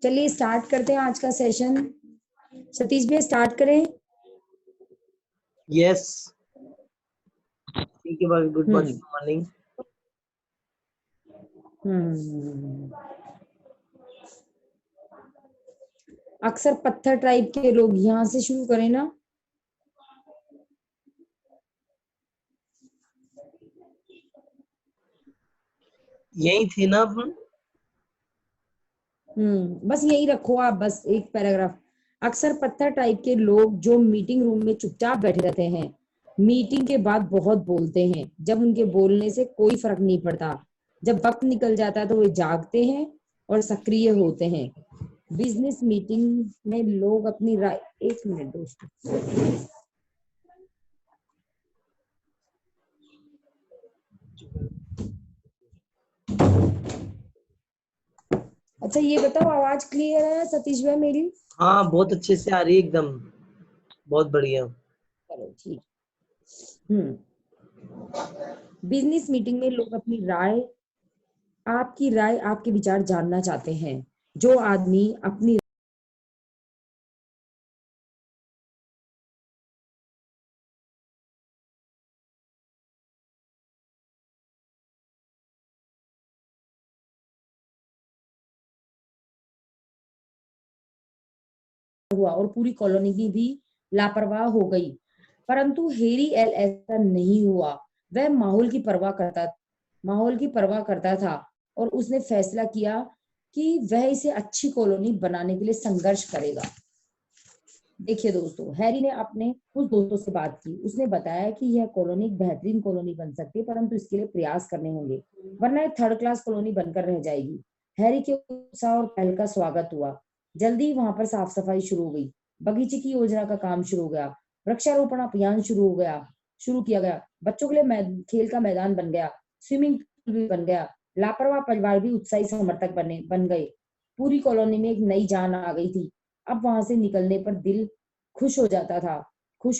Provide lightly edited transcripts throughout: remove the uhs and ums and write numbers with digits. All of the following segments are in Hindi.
चलिए स्टार्ट करते हैं आज का सेशन। सतीश भाई स्टार्ट करें। यस, ठीक है, गुड मॉर्निंग। अक्सर पत्थर टाइप के लोग, यहाँ से शुरू करें ना। यही थे ना अपन। बस यही रखो आप, बस एक पैराग्राफ। अक्सर पत्थर टाइप के लोग जो मीटिंग रूम में चुपचाप बैठे रहते हैं, मीटिंग के बाद बहुत बोलते हैं, जब उनके बोलने से कोई फर्क नहीं पड़ता। जब वक्त निकल जाता है तो वे जागते हैं और सक्रिय होते हैं। बिजनेस मीटिंग में लोग अपनी राय, एक मिनट दोस्तों। अच्छा ये बताओ, आवाज क्लियर है सतीश भाई मेरी? हाँ, बहुत अच्छे से आ रही है, एकदम बहुत बढ़िया। चलो ठीक। बिजनेस मीटिंग में लोग अपनी राय, आपकी राय, आपके विचार जानना चाहते हैं। जो आदमी अपनी हुआ और पूरी कॉलोनी की भी लापरवाह हो गई, परंतु हेरी एल ऐसा नहीं हुआ। वह माहौल की परवाह करता था और उसने फैसला किया कि वह इसे अच्छी कॉलोनी बनाने के लिए संघर्ष करेगा। देखिए दोस्तों, हैरी ने अपने कुछ दोस्तों से बात की। उसने बताया कि यह कॉलोनी एक बेहतरीन कॉलोनी बन सकती है, परंतु इसके लिए प्रयास करने होंगे, वरना यह थर्ड क्लास कॉलोनी बनकर रह जाएगी। हैरी के उत्साह और पहल का स्वागत हुआ। जल्दी वहां पर साफ सफाई शुरू हो गई, बगीचे की योजना का काम शुरू हो गया, वृक्षारोपण अभियान शुरू किया गया, बच्चों के लिए खेल का मैदान बन गया, स्विमिंग पूल भी बन गया। लापरवाह परिवार भी उत्साही समर्थक बन गए। पूरी कॉलोनी में एक नई जान आ गई थी। अब वहां से निकलने पर दिल खुश हो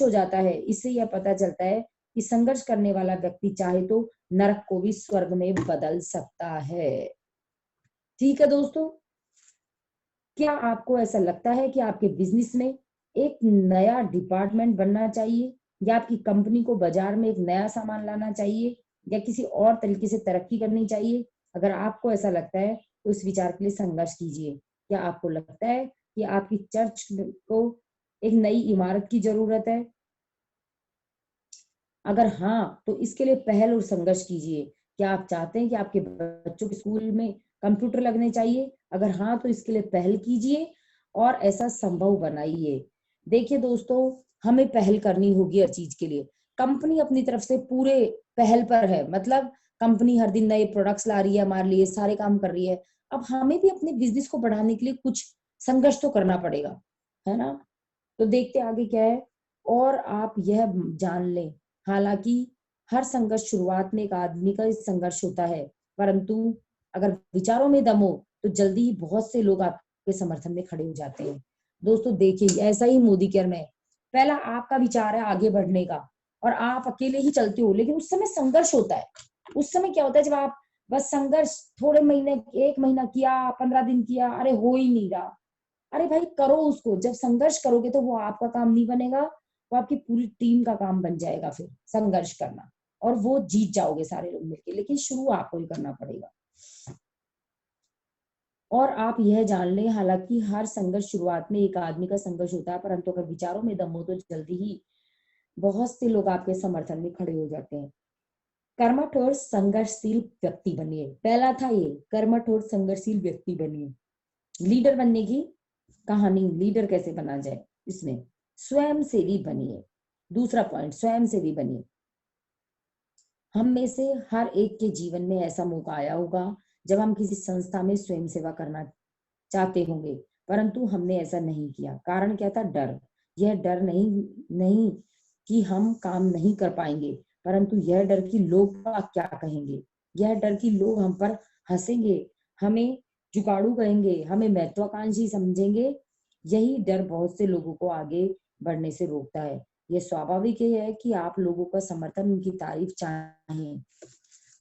जाता है। इससे यह पता चलता है कि संघर्ष करने वाला व्यक्ति चाहे तो नरक को भी स्वर्ग में बदल सकता है। ठीक है दोस्तों, क्या आपको ऐसा लगता है कि आपके बिजनेस में एक नया डिपार्टमेंट बनना चाहिए, या आपकी कंपनी को बाजार में एक नया सामान लाना चाहिए, या किसी और तरीके से तरक्की करनी चाहिए? अगर आपको ऐसा लगता है तो उस विचार के लिए संघर्ष कीजिए। क्या आपको लगता है कि आपकी चर्च को एक नई इमारत की जरूरत है? अगर हाँ, तो इसके लिए पहल और संघर्ष कीजिए। क्या आप चाहते हैं कि आपके बच्चों के स्कूल में कंप्यूटर लगने चाहिए? अगर हाँ, तो इसके लिए पहल कीजिए और ऐसा संभव बनाइए। देखिए दोस्तों, हमें पहल करनी होगी हर चीज के लिए। कंपनी अपनी तरफ से पूरे पहल पर है, मतलब कंपनी हर दिन नए प्रोडक्ट्स ला रही है, हमारे लिए सारे काम कर रही है। अब हमें भी अपने बिजनेस को बढ़ाने के लिए कुछ संघर्ष तो करना पड़ेगा, है ना? तो देखते आगे क्या है। और आप यह जान लें, हालांकि हर संघर्ष शुरुआत में एक आदमी का संघर्ष होता है, परंतु अगर विचारों में दम हो तो जल्दी ही बहुत से लोग आपके समर्थन में खड़े हो जाते हैं। दोस्तों देखिए, ऐसा ही मोदी केयर में पहला आपका विचार है आगे बढ़ने का, और आप अकेले ही चलते हो, लेकिन उस समय संघर्ष होता है। उस समय क्या होता है, जब आप बस संघर्ष थोड़े महीने, 1 महीना किया, 15 दिन किया, अरे हो ही नहीं रहा, अरे भाई करो उसको। जब संघर्ष करोगे तो वो आपका काम नहीं बनेगा, वो आपकी पूरी टीम का काम बन जाएगा। फिर संघर्ष करना, और वो जीत जाओगे सारे लोग मिलके, लेकिन शुरू आपको ही करना पड़ेगा। और आप यह जान लें, हालांकि हर संघर्ष शुरुआत में एक आदमी का संघर्ष होता है, परंतु अगर विचारों में दम हो तो जल्दी ही बहुत से लोग आपके समर्थन में खड़े हो जाते हैं। कर्मठ और संघर्षशील व्यक्ति बनिए। पहला था ये, कर्मठ और संघर्षशील व्यक्ति बनिए। लीडर बनने की कहानी, लीडर कैसे बना जाए इसमें, स्वयं सेवी बनिए। दूसरा पॉइंट, स्वयं सेवी बनिए। हम में से हर एक के जीवन में ऐसा मौका आया होगा जब हम किसी संस्था में स्वयं सेवा करना चाहते होंगे, परंतु हमने ऐसा नहीं किया। कारण क्या था? डर। यह डर नहीं कि हम काम नहीं कर पाएंगे, परंतु यह डर कि लोग क्या कहेंगे, यह डर कि लोग हम पर हंसेंगे, हमें जुगाड़ू कहेंगे, हमें महत्वाकांक्षी समझेंगे। यही डर बहुत से लोगों को आगे बढ़ने से रोकता है। यह स्वाभाविक है कि आप लोगों का समर्थन, उनकी तारीफ चाहें,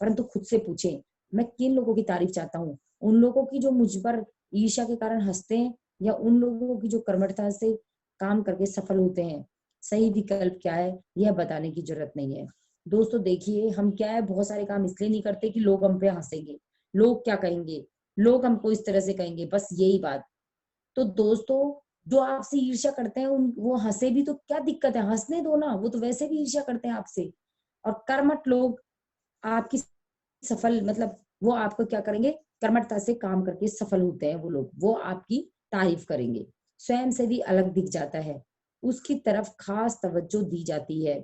परंतु खुद से पूछें, मैं किन लोगों की तारीफ चाहता हूँ? उन लोगों की जो मुझ पर ईर्ष्या के कारण हंसते हैं या उन लोगों की जो कर्मठता से काम करके सफल होते हैं? सही विकल्प क्या है यह बताने की जरूरत नहीं है। दोस्तों देखिए, हम क्या है, बहुत सारे काम इसलिए नहीं करते कि लोग हम पे हंसेंगे, लोग क्या कहेंगे, लोग हमको इस तरह से कहेंगे, बस यही बात। तो दोस्तों, जो आपसे ईर्ष्या करते हैं उन वो हंसे भी तो क्या दिक्कत है, हंसने दो ना, वो तो वैसे भी ईर्ष्या करते हैं आपसे। और कर्मठ लोग आपकी सफल मतलब वो आपको क्या करेंगे, कर्मठता से काम करके सफल होते हैं वो लोग, वो आपकी तारीफ करेंगे। स्वयं से भी अलग दिख जाता है, उसकी तरफ खास तवज्जो दी जाती है।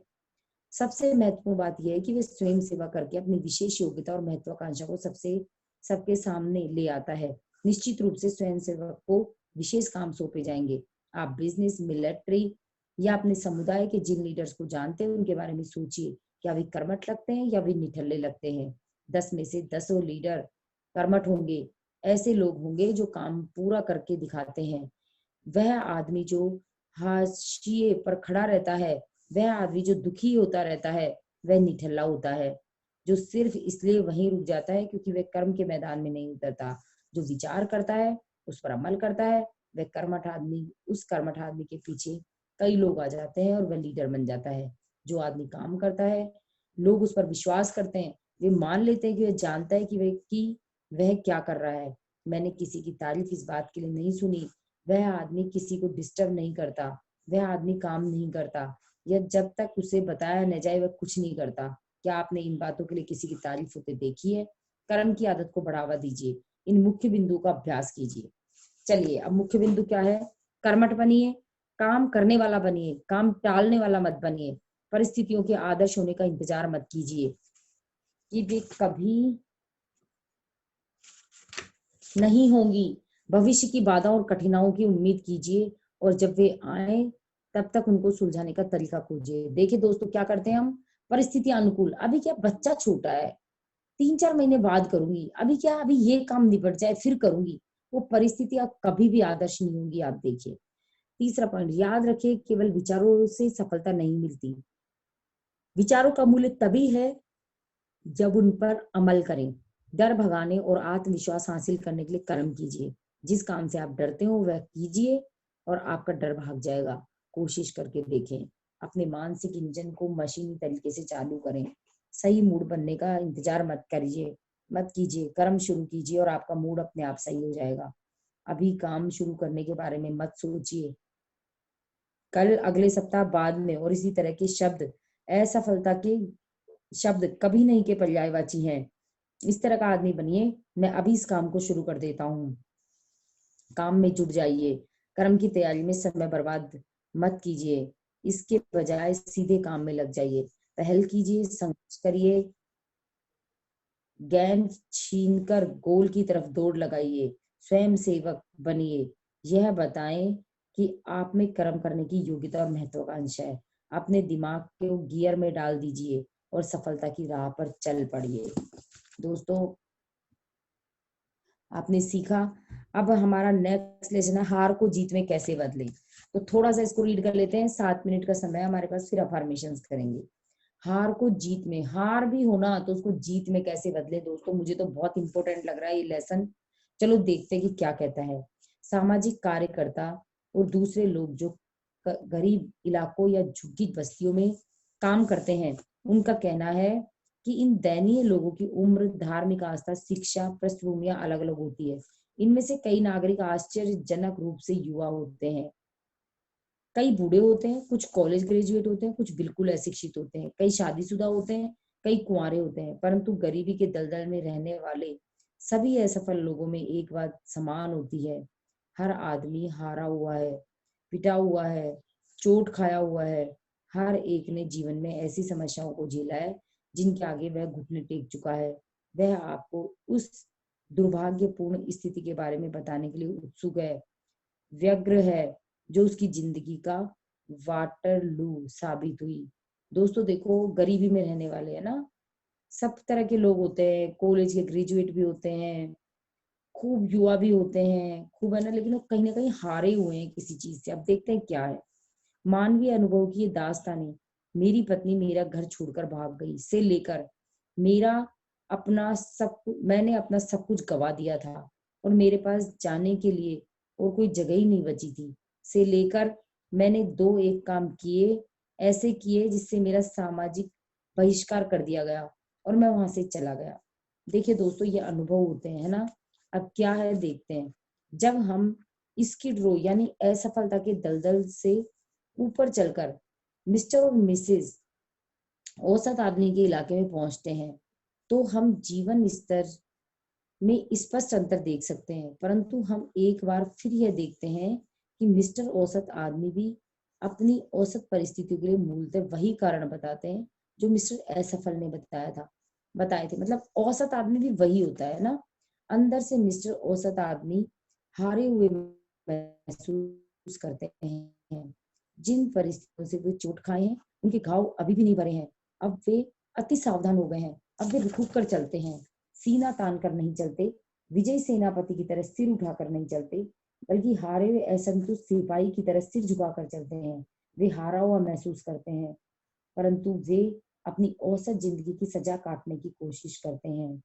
सबसे महत्वपूर्ण बात यह है कि वे स्वयं सेवा करके अपनी विशेष योग्यता और महत्वाकांक्षा को सबके सामने ले आता है। निश्चित रूप से स्वयं सेवक को विशेष काम सौंपे जाएंगे। आप बिजनेस, मिलिट्री या अपने समुदाय के जिन लीडर्स को जानते हैं उनके बारे में सोचिए। क्या वे कर्मठ लगते हैं या वे निठल्ले लगते हैं? 10 में से 10 लीडर कर्मठ होंगे। ऐसे लोग होंगे जो काम पूरा करके दिखाते हैं। वह आदमी जो हाशिए पर खड़ा रहता है, वह आदमी जो दुखी होता रहता है, वह निठल्ला होता है। जो सिर्फ इसलिए वहीं रुक जाता है क्योंकि वह कर्म के मैदान में नहीं उतरता। जो विचार करता है, उस पर अमल करता है, वह कर्मठ आदमी उस कर्मठ आदमी के पीछे कई लोग आ जाते हैं और वह लीडर बन जाता है। जो आदमी काम करता है, लोग उस पर विश्वास करते हैं, वे मान लेते हैं कि वह जानता है कि वह क्या कर रहा है। मैंने किसी की तारीफ इस बात के लिए नहीं सुनी, वह आदमी किसी को डिस्टर्ब नहीं करता, वह आदमी काम नहीं करता, या जब तक उसे बताया न जाए वह कुछ नहीं करता। क्या आपने इन बातों के लिए किसी की तारीफ होते देखी है? कर्म की आदत को बढ़ावा दीजिए, इन मुख्य बिंदु का अभ्यास कीजिए। चलिए, अब मुख्य बिंदु क्या है? कर्मठ बनिए, काम करने वाला बनिए, काम टालने वाला मत बनिए, परिस्थितियों के आदर्श होने का इंतजार मत कीजिए कि वे कभी नहीं होंगी। भविष्य की बाधाओं और कठिनाइयों की उम्मीद कीजिए और जब वे आए तब तक उनको सुलझाने का तरीका खोजिए। देखिए दोस्तों, क्या करते हैं हम, परिस्थिति अनुकूल, अभी क्या बच्चा छोटा है, 3-4 महीने बाद करूंगी, अभी क्या, अभी ये काम निपट जाए फिर करूंगी, वो परिस्थिति अब कभी भी आदर्श नहीं होंगी। आप देखिए, तीसरा पॉइंट याद रखिए, केवल विचारों से सफलता नहीं मिलती। विचारों का मूल्य तभी है जब उन पर अमल करें। डर भगाने और आत्मविश्वास हासिल करने के लिए कर्म कीजिए। जिस काम से आप डरते हो वह कीजिए और आपका डर भाग जाएगा। कोशिश करके देखें। अपने मानसिक इंजन को मशीनी तरीके से चालू करें। सही मूड बनने का इंतजार मत कीजिए, कर्म शुरू कीजिए और आपका मूड अपने आप सही हो जाएगा। अभी काम शुरू करने के बारे में मत सोचिए, कल, अगले सप्ताह, बाद में, और इसी तरह के शब्द असफलता के शब्द कभी नहीं के पर्यायवाची हैं। इस तरह का आदमी बनिए, मैं अभी इस काम को शुरू कर देता हूँ। काम में जुट जाइए, कर्म की तैयारी में समय बर्बाद मत कीजिए, इसके बजाय सीधे काम में लग जाइए। पहल कीजिए, संघर्ष करिए, गेंद छीनकर गोल की तरफ दौड़ लगाइए। स्वयं सेवक बनिए, यह बताएं कि आप में कर्म करने की योग्यता और महत्वाकांक्षा है। अपने दिमाग को गियर में डाल दीजिए और सफलता की राह पर चल पड़िए। दोस्तों, आपने सीखा। अब हमारा नेक्स्ट लेसन है, हार को जीत में कैसे बदलें। तो थोड़ा सा इसको रीड कर लेते हैं, 7 मिनट का समय है हमारे पास, फिर अफर्मेशंस करेंगे। हार को जीत में, हार भी होना तो उसको जीत में कैसे बदले। दोस्तों, मुझे तो बहुत इंपॉर्टेंट लग रहा है ये लेसन। चलो देखते हैं कि क्या कहता है। सामाजिक कार्यकर्ता और दूसरे लोग जो गरीब इलाकों या झुग्गी बस्तियों में काम करते हैं, उनका कहना है कि इन दयनीय लोगों की उम्र, धार्मिक आस्था, शिक्षा, पृष्ठभूमियां अलग अलग होती है। इनमें से कई नागरिक आश्चर्यजनक रूप से युवा होते हैं, कई बूढ़े होते हैं, कुछ कॉलेज ग्रेजुएट होते हैं, कुछ बिल्कुल अशिक्षित होते हैं, कई शादीशुदा होते हैं, कई कुंवारे होते हैं। परंतु गरीबी के दलदल में रहने वाले सभी असफल लोगों में एक बात समान होती है, हर आदमी हारा हुआ है, पिटा हुआ है, चोट खाया हुआ है। हर एक ने जीवन में ऐसी समस्याओं को झेला है जिनके आगे वह घुटने टेक चुका है। वह आपको उस दुर्भाग्यपूर्ण स्थिति के बारे में बताने के लिए उत्सुक है, व्यग्र है, जो उसकी जिंदगी का वाटरलू साबित हुई। दोस्तों देखो, गरीबी में रहने वाले है ना, सब तरह के लोग होते हैं, कॉलेज के ग्रेजुएट भी होते हैं, खूब युवा भी होते हैं, खूब है ना, लेकिन वो कहीं ना कहीं हारे हुए हैं किसी चीज से। अब देखते हैं क्या है। मानवीय अनुभव की ये दास्तानें, मेरी पत्नी मेरा घर छोड़कर भाग गई से लेकर मेरा मैंने अपना सब कुछ गवा दिया था और मेरे पास जाने के लिए और कोई जगह ही नहीं बची थी, से लेकर मैंने 2-1 काम किए, ऐसे किए जिससे मेरा सामाजिक बहिष्कार कर दिया गया और मैं वहां से चला गया। देखिए दोस्तों, ये अनुभव होते हैं, है ना। अब क्या है देखते हैं। जब हम स्किड रो यानी असफलता के दलदल से ऊपर चलकर मिस्टर और मिसेस औसत आदमी के इलाके में पहुंचते हैं, तो हम जीवन स्तर में स्पष्ट अंतर देख सकते हैं। परंतु हम एक बार फिर यह देखते हैं कि मिस्टर औसत आदमी भी अपनी औसत परिस्थितियों के लिए मूलतः वही कारण बताते हैं जो मिस्टर असफल ने बताए थे। मतलब औसत आदमी भी वही होता है ना। अंदर से मिस्टर औसत आदमी हारे हुए महसूस करते हैं। जिन परिस्थितियों से वे चोट खाए हैं, उनके घाव अभी भी नहीं भरे हैं। अब वे अति सावधान हो गए हैं। अब वे रुक कर चलते हैं, सीना तान कर नहीं चलते, विजय सेनापति की तरह सिर उठाकर नहीं चलते, बल्कि हारे हुए असंतुष्ट सिपाही की तरह सिर झुकाकर चलते हैं। वे हारा हुआ महसूस करते हैं, परंतु वे अपनी औसत जिंदगी की सजा काटने की कोशिश करते हैं।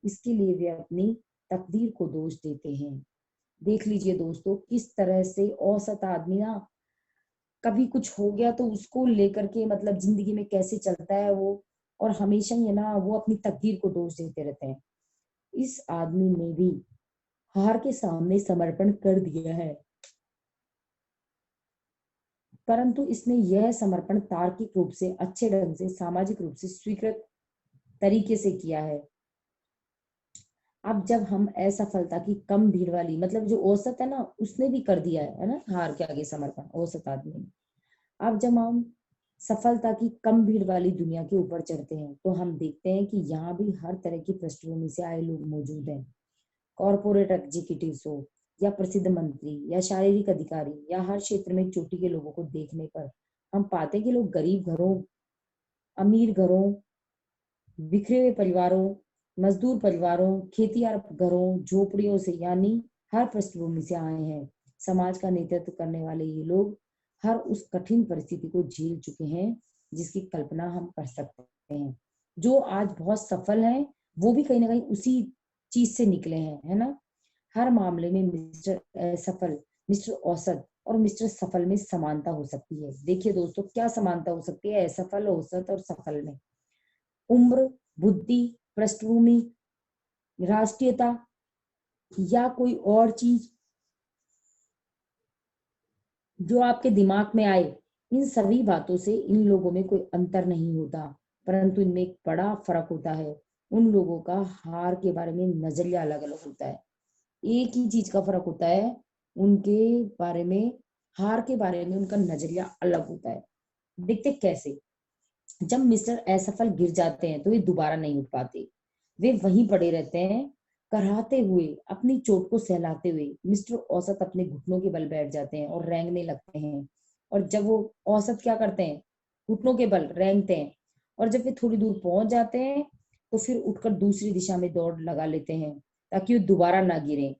इसके लिए वे अपनी तकदीर को दोष देते हैं। देख लीजिए दोस्तों, किस तरह से औसत आदमी ना कभी कुछ हो गया तो उसको लेकर के मतलब जिंदगी में कैसे चलता है वो, और हमेशा ही है ना वो अपनी तकदीर को दोष देते रहते हैं। इस आदमी ने भी हार के सामने समर्पण कर दिया है, परंतु इसने यह समर्पण तार्किक रूप से, अच्छे ढंग से, सामाजिक रूप से स्वीकृत तरीके से किया है। अब जब हम असफलता की कम भीड़ वाली, मतलब जो औसत है ना, उसने भी कर दिया है ना हार के आगे समर्पण, औसत आदमी ने। अब जब हम सफलता की कम भीड़ वाली दुनिया के ऊपर चढ़ते हैं, तो हम देखते हैं कि यहाँ भी हर तरह की पृष्ठभूमि से आए लोग मौजूद हैं। कॉर्पोरेट एग्जीक्यूटिव्स हो, या प्रसिद्ध मंत्री, या शारीरिक अधिकारी, या हर क्षेत्र में चोटी के लोगों को देखने पर हम पाते हैं कि लोग गरीब घरों, अमीर घरों, बिखरे हुए परिवारों, मजदूर परिवारों, खेतियार घरों, झोपड़ियों से, यानी हर पृष्ठभूमि से आए हैं। समाज का नेतृत्व करने वाले ये लोग हर उस कठिन परिस्थिति को झेल चुके हैं जिसकी कल्पना हम कर सकते हैं। जो आज बहुत सफल हैं, वो भी कहीं ना कहीं उसी चीज से निकले हैं, है ना। हर मामले में मिस्टर असफल, मिस्टर औसत और मिस्टर सफल में समानता हो सकती है। देखिए दोस्तों, क्या समानता हो सकती है असफल, औसत और सफल में? उम्र, बुद्धि, पृष्ठभूमि, राष्ट्रीयता, या कोई और चीज जो आपके दिमाग में आए। इन सभी बातों से इन लोगों में कोई अंतर नहीं होता, परंतु इनमें एक बड़ा फर्क होता है। उन लोगों का हार के बारे में नजरिया अलग अलग होता है। एक ही चीज का फर्क होता है, उनके बारे में, हार के बारे में उनका नजरिया अलग होता है। देखते कैसे? जब मिस्टर असफल गिर जाते हैं तो वे दोबारा नहीं उठ पाते। वे वहीं पड़े रहते हैं, कराहते हुए, अपनी चोट को सहलाते हुए। मिस्टर औसत अपने घुटनों के बल बैठ जाते हैं और रेंगने लगते हैं। और जब वो औसत क्या करते हैं? घुटनों के बल रेंगते हैं। और जब वे थोड़ी दूर पहुंच जाते हैं तो फिर उठकर दूसरी दिशा में दौड़ लगा लेते हैं ताकि वो दोबारा ना गिरे।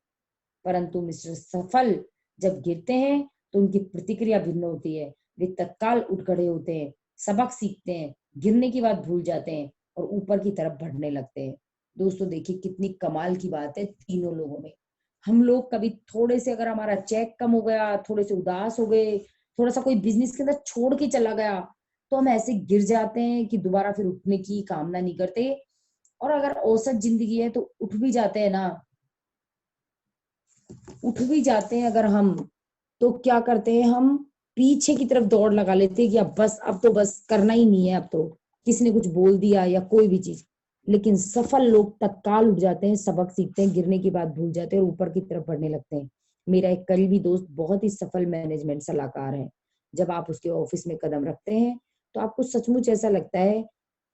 परंतु मिस्टर सफल जब गिरते हैं तो उनकी प्रतिक्रिया भिन्न होती है। वे तत्काल उठ खड़े होते हैं, सबक सीखते हैं, गिरने की बात भूल जाते हैं और ऊपर की तरफ बढ़ने लगते हैं। दोस्तों देखिए, कितनी कमाल की बात है तीनों लोगों में। हम लोग कभी थोड़े से, अगर हमारा चेक कम हो गया, थोड़े से उदास हो गए, थोड़ा सा कोई बिजनेस के अंदर छोड़ के चला गया, तो हम ऐसे गिर जाते हैं कि दोबारा फिर उठने की कामना नहीं करते। और अगर औसत जिंदगी है तो उठ भी जाते हैं ना, उठ भी जाते हैं अगर हम, तो क्या करते हैं हम? पीछे की तरफ दौड़ लगा लेते हैं कि अब बस, अब तो बस करना ही नहीं है, अब तो किसी ने कुछ बोल दिया या कोई भी चीज। लेकिन सफल लोग तत्काल उठ जाते हैं, सबक सीखते हैं, गिरने की बात भूल जाते हैं और ऊपर की तरफ बढ़ने लगते हैं। मेरा एक करीबी दोस्त बहुत ही सफल मैनेजमेंट सलाहकार है। जब आप उसके ऑफिस में कदम रखते हैं तो आपको सचमुच ऐसा लगता है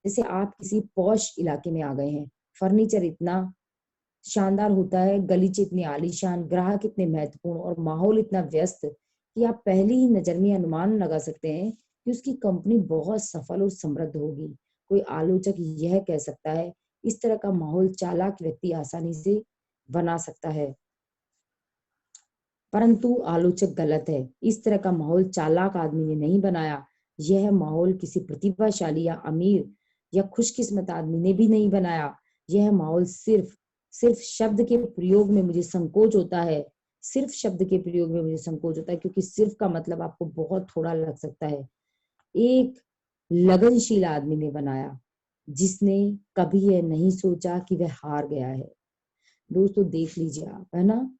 जैसे आप किसी पॉश इलाके में आ गए हैं। फर्नीचर इतना शानदार होता है, गलीचे इतनी आलीशान, ग्राहक इतने महत्वपूर्ण और माहौल इतना व्यस्त कि आप पहली ही नजर में अनुमान लगा सकते हैं कि उसकी कंपनी बहुत सफल और समृद्ध होगी। कोई आलोचक यह कह सकता है, इस तरह का माहौल चालाक व्यक्ति आसानी से बना सकता है, परंतु आलोचक गलत है। इस तरह का माहौल चालाक आदमी ने नहीं बनाया। यह माहौल किसी प्रतिभाशाली या अमीर या खुशकिस्मत आदमी ने भी नहीं बनाया। यह माहौल सिर्फ सिर्फ शब्द के प्रयोग में मुझे संकोच होता है, सिर्फ शब्द के प्रयोग में मुझे संकोच होता है, क्योंकि सिर्फ का मतलब आपको बहुत थोड़ा लग सकता है। एक लगनशील आदमी ने बनाया, जिसने कभी यह नहीं सोचा कि वह हार गया है। दोस्तों देख लीजिए आप, है ना,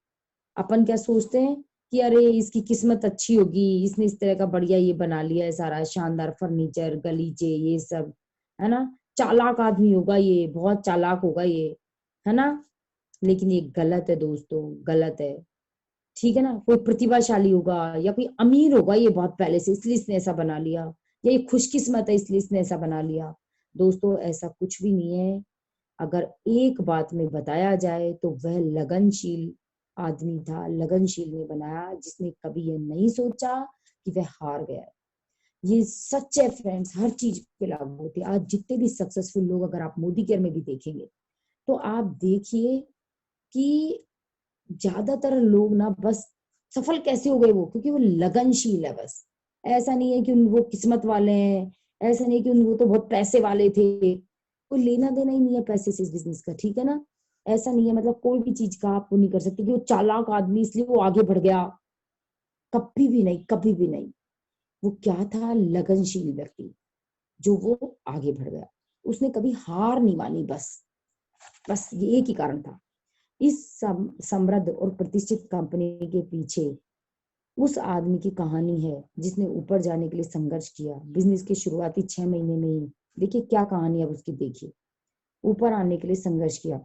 अपन क्या सोचते हैं कि अरे इसकी किस्मत अच्छी होगी, इसने इस तरह का बढ़िया ये बना लिया है, सारा शानदार फर्नीचर, गलीचे, ये सब, है ना, चालाक आदमी होगा ये, बहुत चालाक होगा ये, है ना। लेकिन ये गलत है दोस्तों, गलत है। ठीक है ना, कोई प्रतिभाशाली होगा या कोई अमीर होगा ये बहुत पहले से, इसलिए इसने ऐसा बना लिया, या ये खुशकिस्मत है इसलिए इसने ऐसा बना लिया। दोस्तों ऐसा कुछ भी नहीं है। अगर एक बात में बताया जाए तो वह लगनशील आदमी था, लगनशील ने बनाया, जिसने कभी ये नहीं सोचा कि वह हार गया है। ये सच है फ्रेंड्स, हर चीज पे लागू होती है। आज जितने भी सक्सेसफुल लोग, अगर आप मोदी केयर में भी देखेंगे तो आप देखिए कि ज्यादातर लोग ना बस सफल कैसे हो गए वो, क्योंकि वो लगनशील है बस। ऐसा नहीं है कि वो किस्मत वाले हैं, ऐसा नहीं है कि वो तो बहुत पैसे वाले थे, कोई लेना देना ही नहीं है पैसे से इस बिजनेस का, ठीक है ना। ऐसा नहीं है, मतलब कोई भी चीज का आप वो नहीं कर सकते कि वो चालाक आदमी इसलिए वो आगे बढ़ गया, कभी भी नहीं, कभी भी नहीं। वो क्या था, लगनशील व्यक्ति, जो वो आगे बढ़ गया, उसने कभी हार नहीं मानी, बस बस ये एक ही कारण था। इस समृद्ध और प्रतिष्ठित कंपनी के पीछे उस आदमी की कहानी है जिसने ऊपर जाने के लिए संघर्ष किया। बिजनेस के शुरुआती 6 महीने में ही देखिए क्या कहानी है उसकी, देखिए ऊपर आने के लिए संघर्ष किया।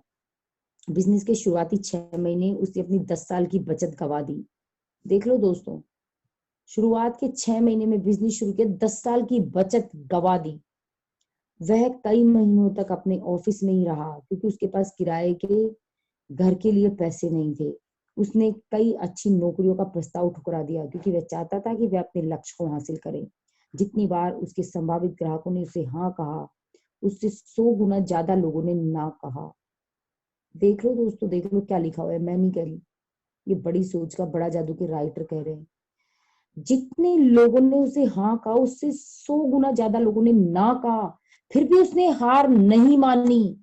बिजनेस के शुरुआती 6 महीने उसने अपनी 10 साल की बचत गवा दी। देख लो दोस्तों, शुरुआत के 6 महीने में बिजनेस शुरू किया, 10 साल की बचत गवा दी। वह कई महीनों तक अपने ऑफिस में ही रहा, क्योंकि उसके पास किराए के घर के लिए पैसे नहीं थे। उसने कई अच्छी नौकरियों का प्रस्ताव ठुकरा दिया, क्योंकि वह चाहता था कि वह अपने लक्ष्य को हासिल करे। जितनी बार उसके संभावित ग्राहकों ने उसे हाँ कहा, उससे 100 गुना ज्यादा लोगों ने ना कहा। देख लो दोस्तों, देख लो क्या लिखा हुआ है, मैं नहीं कह रही, ये बड़ी सोच का बड़ा जादू के राइटर कह रहे हैं। जितने लोगों ने उसे हाँ कहा, उससे 100 गुना ज्यादा लोगों ने ना कहा, फिर भी उसने हार नहीं मानी।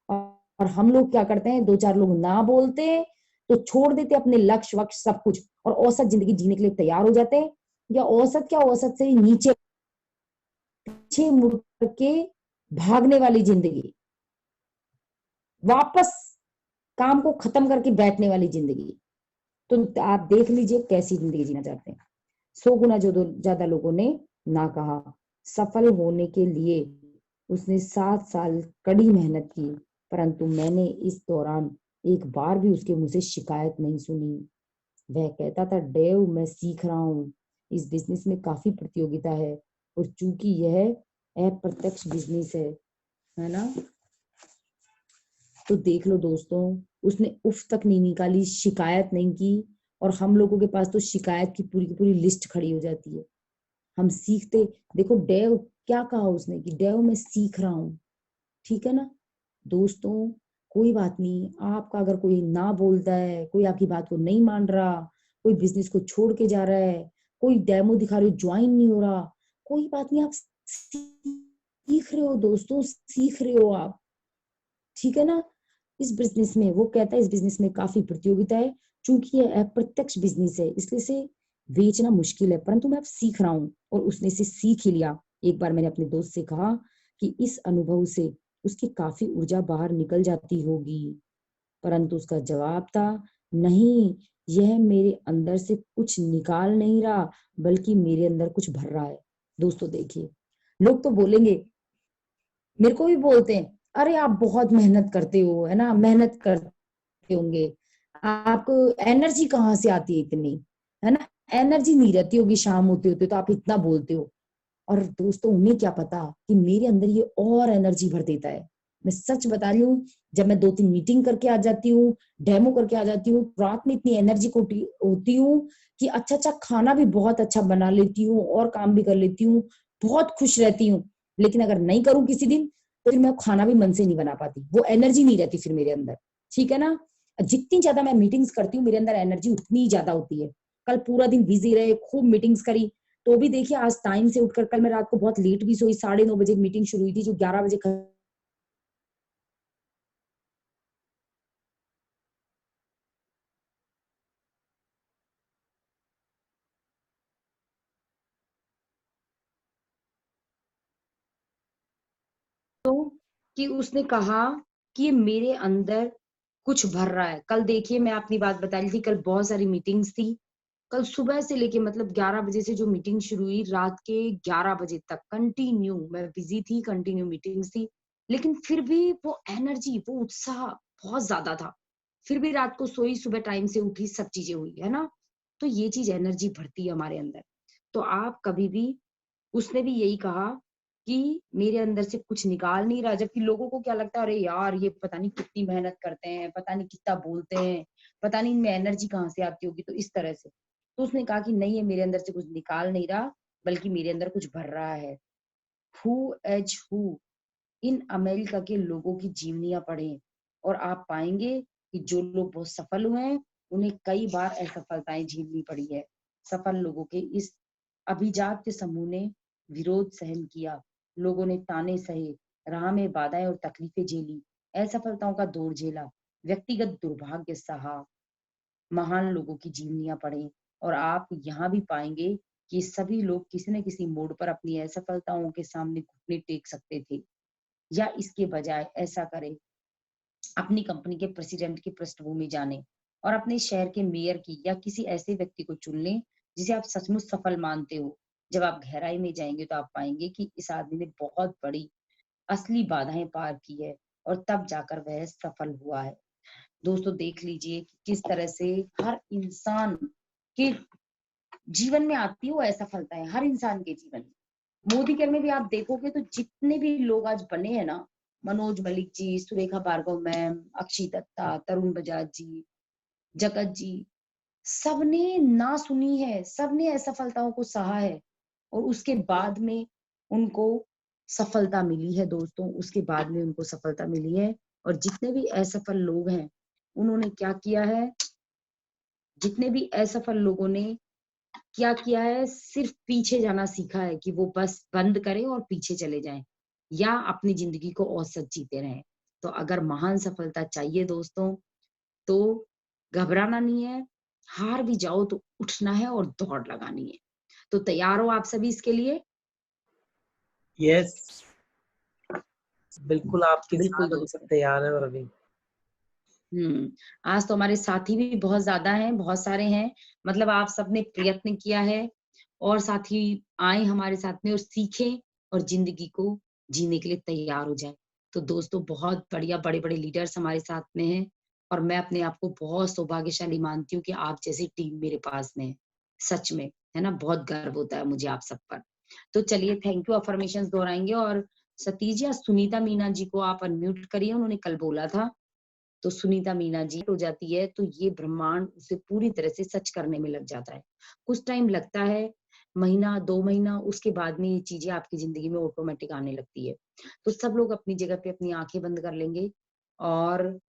और हम लोग क्या करते हैं, 2-4 लोग ना बोलते तो छोड़ देते अपने लक्ष्य वक्ष सब कुछ, और औसत जिंदगी जीने के लिए तैयार हो जाते हैं, या औसत क्या, औसत से नीचे पीछे मुड़ के भागने वाली जिंदगी, वापस काम को खत्म करके बैठने वाली जिंदगी। तो आप देख लीजिए कैसी जिंदगी जीना चाहते हैं। 100 गुना जो ज्यादा लोगों ने ना कहा। सफल होने के लिए उसने 7 साल कड़ी मेहनत की, परंतु मैंने इस दौरान एक बार भी उसके मुंह से शिकायत नहीं सुनी। वह कहता था, डेव मैं सीख रहा हूँ, इस बिजनेस में काफी प्रतियोगिता है, और चूंकि यह अप्रत्यक्ष बिजनेस है ना। तो देख लो दोस्तों, उसने उफ तक नहीं निकाली, शिकायत नहीं की। और हम लोगों के पास तो शिकायत की पूरी लिस्ट खड़ी हो जाती है। हम सीखते, देखो डेव क्या कहा उसने कि डेव मैं सीख रहा हूँ, ठीक है ना। दोस्तों कोई बात नहीं, आपका अगर कोई ना बोलता है, कोई आपकी बात को नहीं मान रहा, कोई बिजनेस को छोड़ के जा रहा है, कोई डेमो दिखा रहे हो ज्वाइन नहीं हो रहा, कोई बात नहीं, आप सीख रहे हो दोस्तों, सीख रहे हो आप, ठीक है ना। इस बिजनेस में, वो कहता है इस बिजनेस में काफी प्रतियोगिता है, चूंकि ये अप्रत्यक्ष बिजनेस है इसलिए से बेचना मुश्किल है, परंतु मैं अब सीख रहा हूँ। और उसने इसे सीख ही लिया। एक बार मैंने अपने दोस्त से कहा कि इस अनुभव से उसकी काफी ऊर्जा बाहर निकल जाती होगी, परंतु उसका जवाब था, नहीं, यह मेरे अंदर से कुछ निकाल नहीं रहा, बल्कि मेरे अंदर कुछ भर रहा है। दोस्तों देखिए, लोग तो बोलेंगे, मेरे को भी बोलते हैं, अरे आप बहुत मेहनत करते हो, है ना, मेहनत करते होंगे, आपको एनर्जी कहाँ से आती है इतनी, है ना, एनर्जी नहीं रहती होगी शाम होते होते तो आप इतना बोलते हो। और दोस्तों उन्हें क्या पता कि मेरे अंदर ये और एनर्जी भर देता है। मैं सच बता रही हूँ, जब मैं 2-3 मीटिंग करके आ जाती हूँ, डेमो करके आ जाती हूँ, रात में इतनी एनर्जी को होती हूँ कि अच्छा अच्छा खाना भी बहुत अच्छा बना लेती हूँ और काम भी कर लेती हूँ, बहुत खुश रहती हूँ। लेकिन अगर नहीं करूँ किसी दिन तो फिर मैं खाना भी मन से नहीं बना पाती, वो एनर्जी नहीं रहती फिर मेरे अंदर, ठीक है ना। जितनी ज्यादा मैं मीटिंग्स करती हूँ मेरे अंदर एनर्जी उतनी ज्यादा होती है। कल पूरा दिन बिजी रहे, खूब मीटिंग्स करी, तो भी देखिए आज टाइम से उठकर, कल मैं रात को बहुत लेट भी सोई, 9:30 बजे मीटिंग शुरू हुई थी जो 11 बजे दोस्तों कि उसने कहा कि ये मेरे अंदर कुछ भर रहा है। कल देखिए मैं अपनी बात बता रही थी, कल बहुत सारी मीटिंग्स थी। कल सुबह से लेके मतलब 11 बजे से जो मीटिंग शुरू हुई, रात के 11 बजे तक कंटिन्यू मैं बिज़ी थी, कंटिन्यू मीटिंग्स थी। लेकिन फिर भी वो एनर्जी, वो उत्साह बहुत ज़्यादा था। फिर भी रात को सोई, सुबह टाइम से उठी, सब चीज़ें हुई, है ना? तो ये चीज़ एनर्जी भरती है हमारे अंदर। तो आप कभी भी उसने भी यही कहा कि मेरे अंदर से कुछ निकाल नहीं रहा, जबकि लोगों को क्या लगता है, अरे यार ये पता नहीं कितनी मेहनत करते हैं, पता नहीं कितना बोलते हैं, पता नहीं इनमें एनर्जी कहाँ से आती होगी, तो इस तरह से। तो उसने कहा कि नहीं, ये मेरे अंदर से कुछ निकाल नहीं रहा, बल्कि मेरे अंदर कुछ भर रहा है। हू एज हू, इन अमेरिका के लोगों की जीवनियाँ पढ़ें और आप पाएँगे कि जो लोग बहुत सफल हुए हैं, उन्हें कई बार असफलताएँ झेलनी पड़ी है। सफल लोगों के इस अभिजात्य समूह ने विरोध सहन किया, लोगों ने ताने सहे, राह में बाधाएँ और तकलीफें झेली, असफलताओं का दौर झेला, व्यक्तिगत दुर्भाग्य सहा। महान लोगों की जीवनियाँ पढ़ें और आप यहाँ भी पाएँगे कि सभी लोग किसी न किसी मोड़ पर अपनी असफलताओं के सामने घुटने टेक सकते थे। या इसके बजाय ऐसा करें, अपनी कंपनी के प्रेसिडेंट की पृष्ठभूमि जानें और अपने शहर के मेयर की या किसी ऐसे व्यक्ति को चुन लें जिसे आप सचमुच सफल मानते हो। जब आप गहराई में जाएंगे तो आप पाएंगे कि इस आदमी ने बहुत बड़ी असली बाधाएं पार की है और तब जाकर वह सफल हुआ है। दोस्तों देख लीजिए कि किस तरह से हर इंसान के जीवन में आती है वो असफलता है, हर इंसान के जीवन में। मोदी केयर में भी आप देखोगे तो जितने भी लोग आज बने हैं ना, मनोज मलिक जी, सुरेखा भार्गव मैम, अक्षय दत्ता, तरुण बजाज जी, जगत जी, सबने ना सुनी है, सबने असफलताओं को सहा है और उसके बाद में उनको सफलता मिली है दोस्तों, उसके बाद में उनको सफलता मिली है। और जितने भी असफल लोग हैं, उन्होंने क्या किया है, जितने भी असफल लोगों ने क्या किया है, सिर्फ पीछे जाना सीखा है कि वो बस बंद करें और पीछे चले जाएँ या अपनी ज़िंदगी को औसत जीते रहें। तो अगर महान सफलता चाहिए दोस्तों, तो घबराना नहीं है, हार भी जाओ तो उठना है और दौड़ लगानी है। तो तैयार हो आप सभी इसके लिए? यस, बिल्कुल आपके बिल्कुल साथ हम सब दोस्तों। तैयार हैं रवि। आज तो हमारे साथी भी बहुत ज़्यादा हैं, बहुत सारे हैं। मतलब आप सबने प्रयत्न किया है और साथी आए हमारे साथ में और सीखें और ज़िंदगी को जीने के लिए तैयार हो जाएँ। तो दोस्तों बहुत बढ़िया बड़े-बड़े लीडर्स हमारे साथ में हैं और मैं अपने आप को बहुत सौभाग्यशाली मानती हूँ कि आप जैसी टीम मेरे पास में है। सच में, है ना? बहुत गर्व होता है मुझे आप सब पर। तो चलिए थैंक यू अफ़र्मेशंस दोहराएँगे और सतीश जी या सुनीता मीना जी को आप अनम्यूट करिए, उन्होंने कल बोला था। तो सुनीता मीना जी हो जाती है तो ये ब्रह्मांड उसे पूरी तरह से सच करने में लग जाता है। कुछ टाइम लगता है, महीना 2 महीना, उसके बाद में ये चीज़ें आपकी ज़िंदगी में ऑटोमेटिक आने लगती है। तो सब लोग अपनी जगह पे अपनी आँखें बंद कर लेंगे और